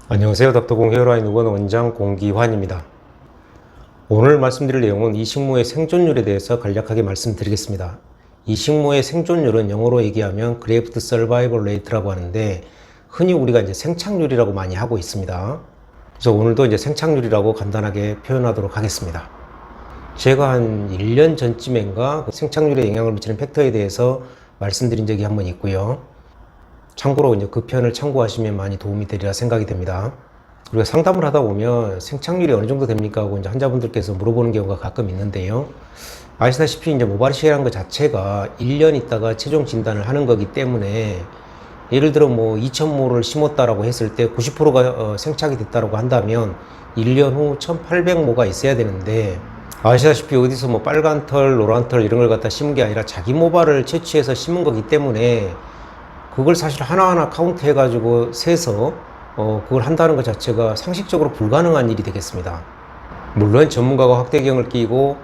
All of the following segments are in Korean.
안녕하세요. 닥터공 헤어라인 의원 원장 공기환입니다. 오늘 말씀드릴 내용은 이 식물의 생존율에 대해서 간략하게 말씀드리겠습니다. 이 식물의 생존율은 영어로 얘기하면 Graft Survival Rate라고 하는데, 흔히 우리가 이제 생착률이라고 많이 하고 있습니다. 그래서 오늘도 이제 생착률이라고 간단하게 표현하도록 하겠습니다. 제가 한 1년 전쯤인가 그 생착률에 영향을 미치는 팩터에 대해서 말씀드린 적이 한번 있고요. 참고로 이제 그 편을 참고하시면 많이 도움이 되리라 생각이 됩니다. 우리가 상담을 하다 보면 생착률이 어느 정도 됩니까 하고 이제 환자분들께서 물어보는 경우가 가끔 있는데요. 아시다시피 이제 모발이식이라는 것 자체가 1년 있다가 최종 진단을 하는 거기 때문에, 예를 들어 뭐 2,000모를 심었다라고 했을 때 90%가 생착이 됐다라고 한다면 1년 후 1,800모가 있어야 되는데, 아시다시피 어디서 뭐 빨간 털, 노란 털 이런 걸 갖다 심은 게 아니라 자기 모발을 채취해서 심은 거기 때문에, 그걸 사실 하나하나 카운트 해가지고 세서 그걸 한다는 것 자체가 상식적으로 불가능한 일이 되겠습니다. 물론 전문가가 확대경을 끼고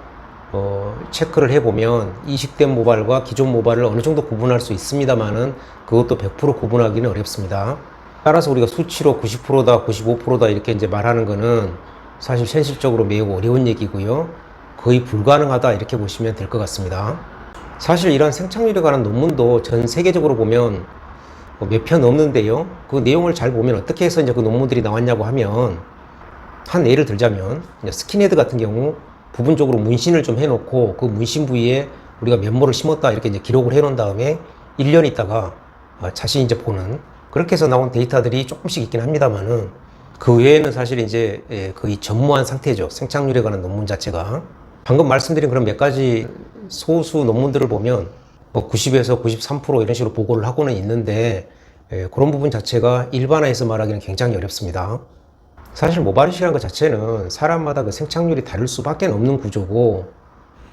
체크를 해보면 이식된 모발과 기존 모발을 어느 정도 구분할 수 있습니다만은 그것도 100% 구분하기는 어렵습니다. 따라서 우리가 수치로 90%다, 95%다 이렇게 이제 말하는 거는 사실 현실적으로 매우 어려운 얘기고요. 거의 불가능하다 이렇게 보시면 될 것 같습니다. 사실 이런 생착률에 관한 논문도 전 세계적으로 보면 몇 편 없는데요. 그 내용을 잘 보면 어떻게 해서 이제 그 논문들이 나왔냐고 하면, 한 예를 들자면 스킨헤드 같은 경우 부분적으로 문신을 좀 해놓고 그 문신 부위에 우리가 면모를 심었다 이렇게 이제 기록을 해놓은 다음에 1년 있다가 자신이 이제 보는, 그렇게 해서 나온 데이터들이 조금씩 있긴 합니다만은 그 외에는 사실 이제 거의 전무한 상태죠. 생착률에 관한 논문 자체가. 방금 말씀드린 그런 몇 가지 소수 논문들을 보면 90에서 93% 이런 식으로 보고를 하고는 있는데, 그런 부분 자체가 일반화해서 말하기는 굉장히 어렵습니다. 사실 모발이식이라는 것 자체는 사람마다 그 생착률이 다를 수밖에 없는 구조고,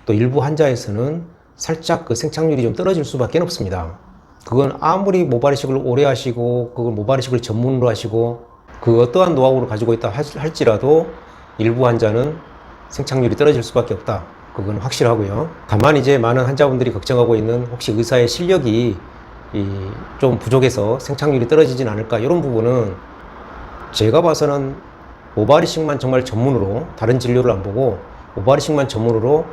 또 일부 환자에서는 살짝 그 생착률이 좀 떨어질 수밖에 없습니다. 그건 아무리 모발이식을 오래 하시고 그걸 모발이식을 전문으로 하시고 그 어떠한 노하우를 가지고 있다 할지라도 일부 환자는 생착률이 떨어질 수밖에 없다. 그건 확실하고요. 다만 이제 많은 환자분들이 걱정하고 있는, 혹시 의사의 실력이 좀 부족해서 생착률이 떨어지진 않을까, 이런 부분은 제가 봐서는 모발이식만 정말 전문으로, 다른 진료를 안 보고 모발이식만 전문으로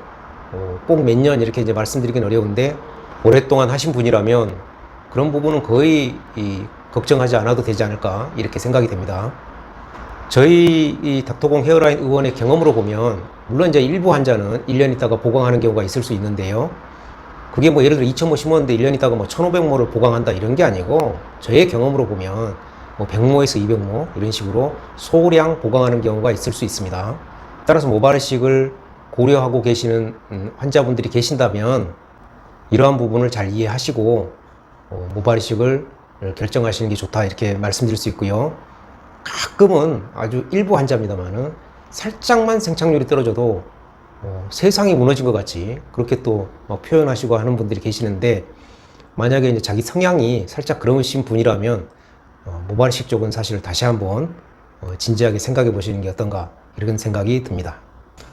꼭 몇 년 이렇게 이제 말씀드리긴 어려운데, 오랫동안 하신 분이라면 그런 부분은 거의 걱정하지 않아도 되지 않을까 이렇게 생각이 됩니다. 저희 이 닥터공 헤어라인 의원의 경험으로 보면, 물론 이제 일부 환자는 1년 있다가 보강하는 경우가 있을 수 있는데요. 그게 뭐 예를 들어 2,000모 심었는데 1년 있다가 뭐 1,500모를 보강한다 이런 게 아니고, 저의 경험으로 보면 뭐 100모에서 200모 이런 식으로 소량 보강하는 경우가 있을 수 있습니다. 따라서 모발이식을 고려하고 계시는 환자분들이 계신다면 이러한 부분을 잘 이해하시고 모발이식을 결정하시는 게 좋다 이렇게 말씀드릴 수 있고요. 가끔은 아주 일부 환자입니다만은 살짝만 생착률이 떨어져도 세상이 무너진 것 같이 그렇게 또 표현하시고 하는 분들이 계시는데, 만약에 이제 자기 성향이 살짝 그러신 분이라면 모발이식 쪽은 사실 다시 한번 진지하게 생각해 보시는 게 어떤가, 이런 생각이 듭니다.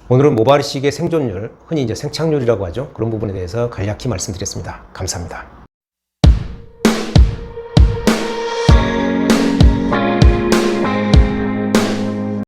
오늘은 모발이식의 생존율, 흔히 이제 생착률이라고 하죠. 그런 부분에 대해서 간략히 말씀드렸습니다. 감사합니다.